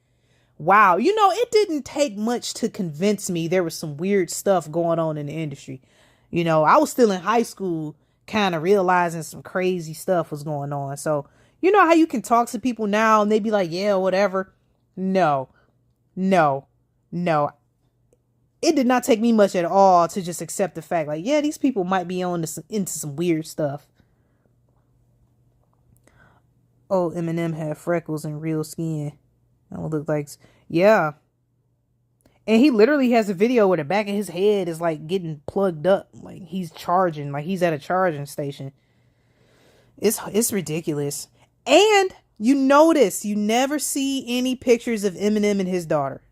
wow, it didn't take much to convince me there was some weird stuff going on in the industry. I was still in high school kind of realizing some crazy stuff was going on. So, how you can talk to people now and they be like, yeah, whatever. No, no, no. It did not take me much at all to just accept the fact, like, yeah, these people might be into some weird stuff. Oh, Eminem had freckles and real skin. That would look like, yeah. And he literally has a video where the back of his head is like getting plugged up, like he's charging, like he's at a charging station. It's ridiculous. And you notice you never see any pictures of Eminem and his daughter.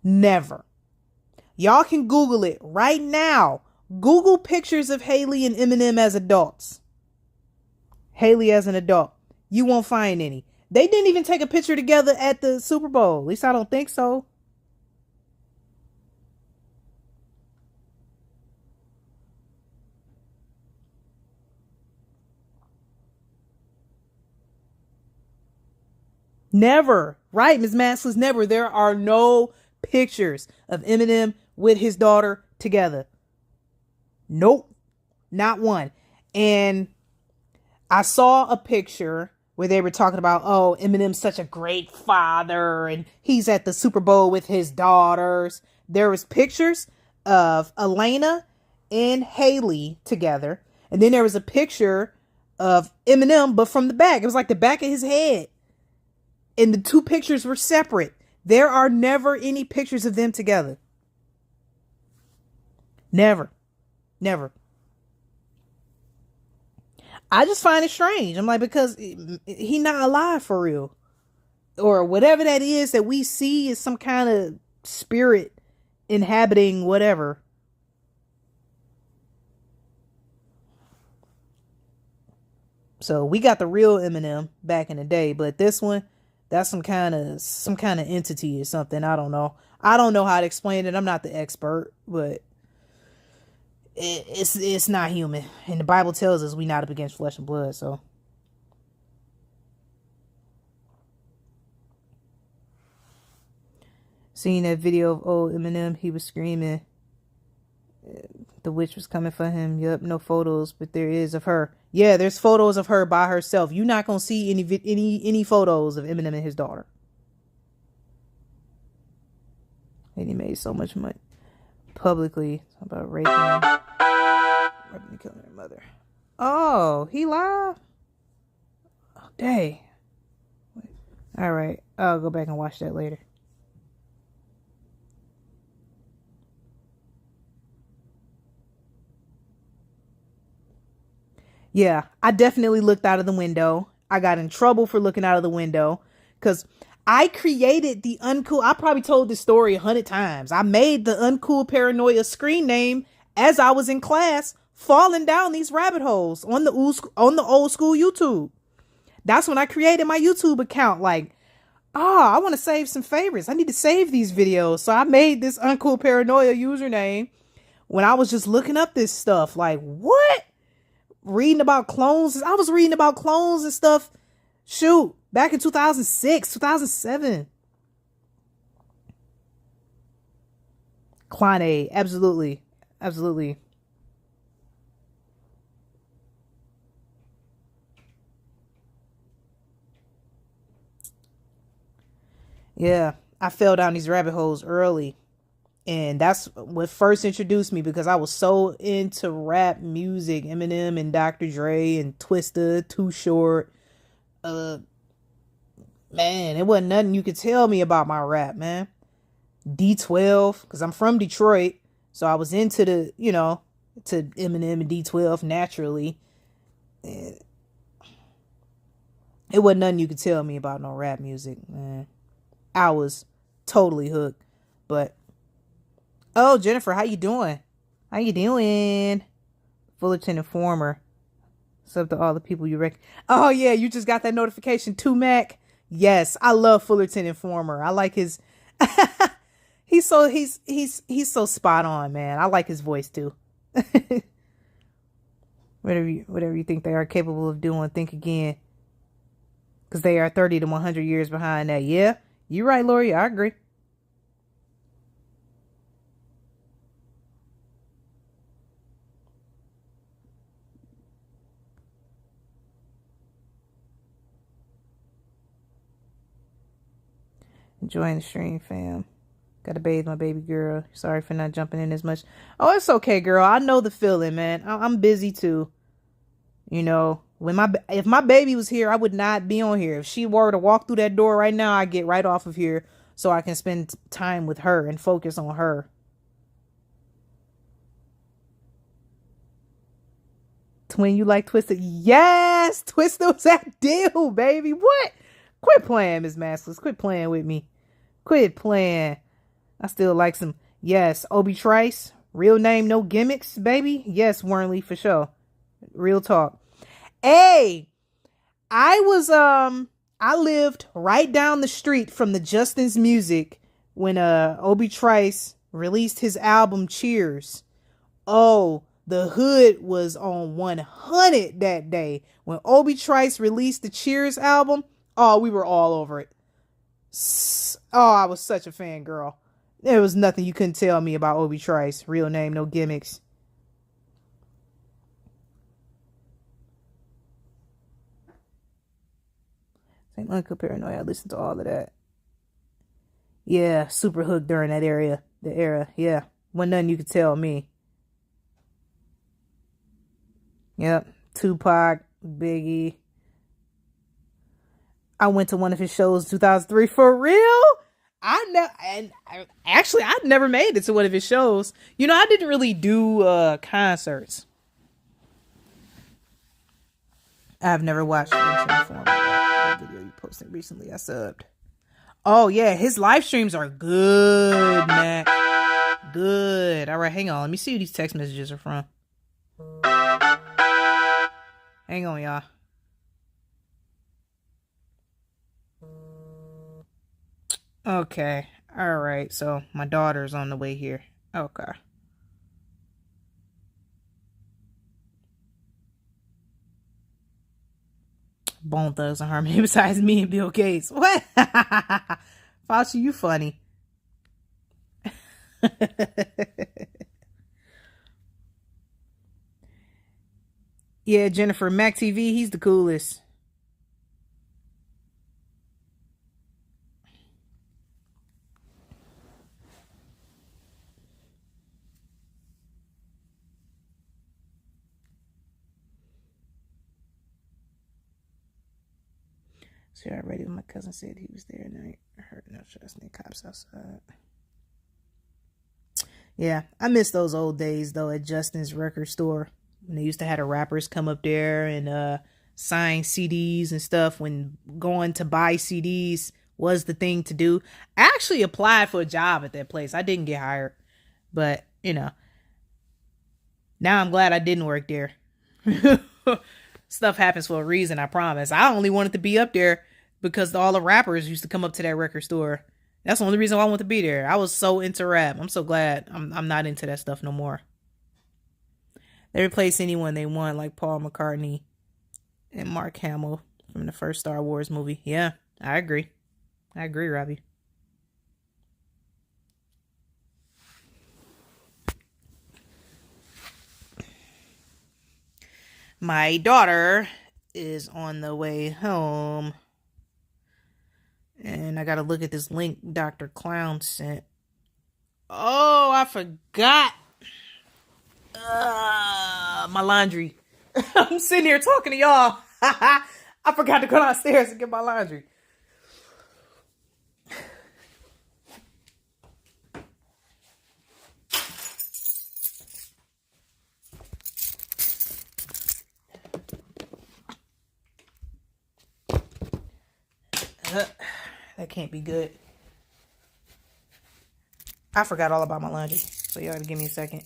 Never. Y'all can Google it right now. Google pictures of Haley and Eminem as adults. Haley as an adult. You won't find any. They didn't even take a picture together at the Super Bowl. At least I don't think so. Never. Right, Ms. Maskless, never. There are no pictures of Eminem with his daughter together. Nope. Not one. And I saw a picture where they were talking about, oh, Eminem's such a great father and he's at the Super Bowl with his daughters. There was pictures of Elena and Haley together. And then there was a picture of Eminem, but from the back. It was like the back of his head. And the two pictures were separate. There are never any pictures of them together. Never. Never. I just find it strange. I'm like, because he not alive for real. Or whatever that is that we see is some kind of spirit inhabiting whatever. So we got the real Eminem back in the day, but this one, that's some kind of entity or something. I don't know. I don't know how to explain it. I'm not the expert, but it's not human. And the Bible tells us we not up against flesh and blood. So seeing that video of old Eminem, he was screaming. The witch was coming for him. Yep, no photos, but there is of her. Yeah, there's photos of her by herself. You're not gonna see any photos of Eminem and his daughter. And he made so much money publicly about raping and killing her mother. Oh, he live? Oh, dang. All right, I'll go back and watch that later. Yeah, I definitely looked out of the window. I got in trouble for looking out of the window because I created the uncool. I probably told this story 100 times. I made the Uncool Paranoia screen name as I was in class, falling down these rabbit holes on the old school YouTube. That's when I created my YouTube account. Like, I want to save some favorites. I need to save these videos. So I made this Uncool Paranoia username when I was just looking up this stuff. Like, what? Reading about clones. I was reading about clones and stuff. Shoot, back in 2006, 2007. Clone, absolutely. Absolutely. Yeah, I fell down these rabbit holes early. And that's what first introduced me because I was so into rap music, Eminem and Dr. Dre and Twista, Too Short. Man, it wasn't nothing you could tell me about my rap, man. D12, because I'm from Detroit, so I was into to Eminem and D12 naturally. And it wasn't nothing you could tell me about no rap music, man. I was totally hooked, but. Oh, Jennifer, how you doing? How you doing? Fullerton Informer. What's up to all the people you rec? Oh yeah, you just got that notification too, Mac. Yes, I love Fullerton Informer. I like his. he's so spot on, man. I like his voice too. Whatever you think they are capable of doing, think again. Because they are 30 to 100 years behind that. Yeah, you're right, Lori. I agree. Enjoying the stream, fam. Gotta bathe my baby girl. Sorry for not jumping in as much. Oh, it's okay, girl. I know the feeling, man. I'm busy too. You know, if my baby was here, I would not be on here. If she were to walk through that door right now, I'd get right off of here so I can spend time with her and focus on her. Twin, you like Twisted? Yes, Twisted was that deal, baby. What? Quit playing, Miss Maskless. Quit playing with me. Quit playing. I still like some. Yes, Obi Trice. Real name, no gimmicks, baby. Yes, Wernley, for sure. Real talk. Hey, I lived right down the street from the Justin's Music when Obi Trice released his album Cheers. Oh, the hood was on 100 that day. When Obi Trice released the Cheers album, oh, we were all over it. Oh, I was such a fangirl. There was nothing you couldn't tell me about Obi Trice. Real name, no gimmicks. St. Uncle Paranoia, I listened to all of that. Yeah, super hooked during that era. Yeah, wasn't nothing you could tell me. Yep, Tupac, Biggie. I went to one of his shows in 2003 for real. I'd never made it to one of his shows. You know, I didn't really do concerts. I've never watched the video you posted recently. I subbed. Oh yeah, his live streams are good, Mac. Good. All right, hang on. Let me see who these text messages are from. Hang on, y'all. Okay. All right. So my daughter's on the way here. Okay. Bone Thugs and Harmony besides me and Bill Gates. What? Fauci, you funny. Yeah, Jennifer, Mac TV, he's the coolest. So already my cousin said he was there and I heard no trust in cops outside. Yeah, I miss those old days though at Justin's record store when they used to have the rappers come up there and sign CDs and stuff when going to buy CDs was the thing to do. I actually applied for a job at that place. I didn't get hired, but you know, now I'm glad I didn't work there. Stuff happens for a reason, I promise. I only wanted to be up there because all the rappers used to come up to that record store. That's the only reason why I wanted to be there. I was so into rap. I'm so glad I'm not into that stuff no more. They replace anyone they want, like Paul McCartney and Mark Hamill from the first Star Wars movie. Yeah, I agree. I agree, Robbie. My daughter is on the way home. And I gotta look at this link Dr. Clown sent. Oh, I forgot. My laundry. I'm sitting here talking to y'all. I forgot to go downstairs and get my laundry. That can't be good. I forgot all about my laundry, so y'all gotta give me a second.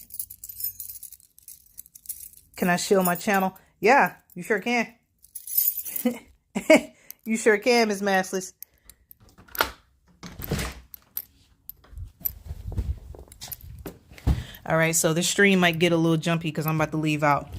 Can I shield my channel? Yeah, you sure can. You sure can, Ms. Maskless. All right, so this stream might get a little jumpy because I'm about to leave out.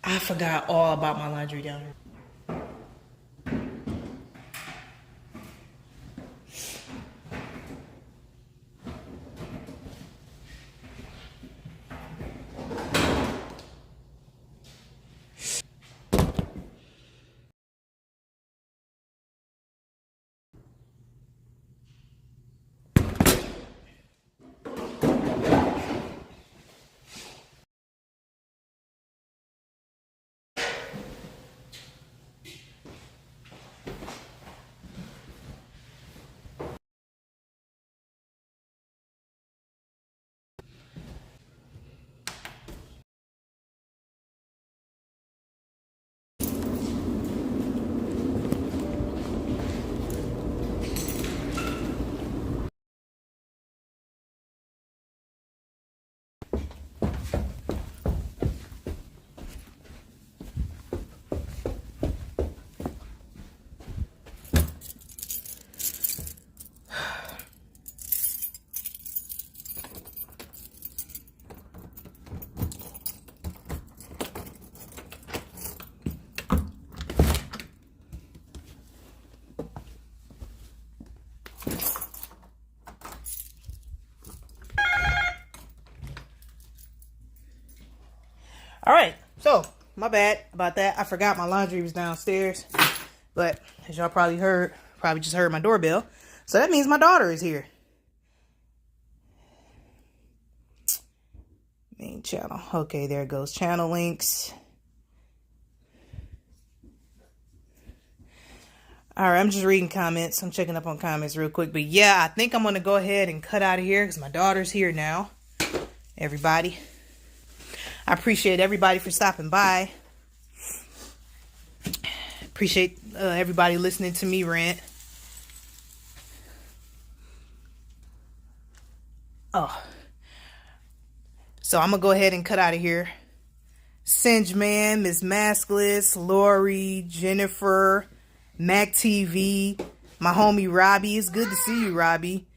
I forgot all about my laundry down here. All right, so my bad about that. I forgot my laundry was downstairs, but as y'all probably just heard my doorbell. So that means my daughter is here. Main channel. Okay, there it goes. Channel links. All right, I'm just reading comments. I'm checking up on comments real quick. But yeah, I think I'm going to go ahead and cut out of here because my daughter's here now. Everybody. I appreciate everybody for stopping by. Appreciate everybody listening to me rant. Oh. So I'm going to go ahead and cut out of here. Singe Man, Miss Maskless, Lori, Jennifer, Mac TV, my homie Robbie. It's good to see you, Robbie.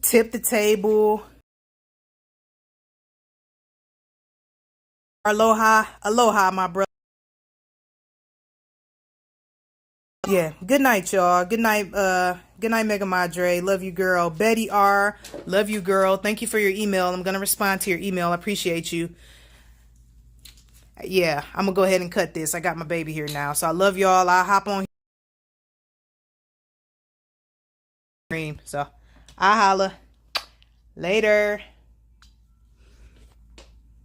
Tip the Table. Aloha, aloha, my brother. Yeah, good night, y'all. Good night, Mega Madre. Love you, girl. Betty R. Love you, girl. Thank you for your email. I'm gonna respond to your email. I appreciate you. Yeah, I'm gonna go ahead and cut this. I got my baby here now, so I love y'all. I'll hop on. So, I holla later.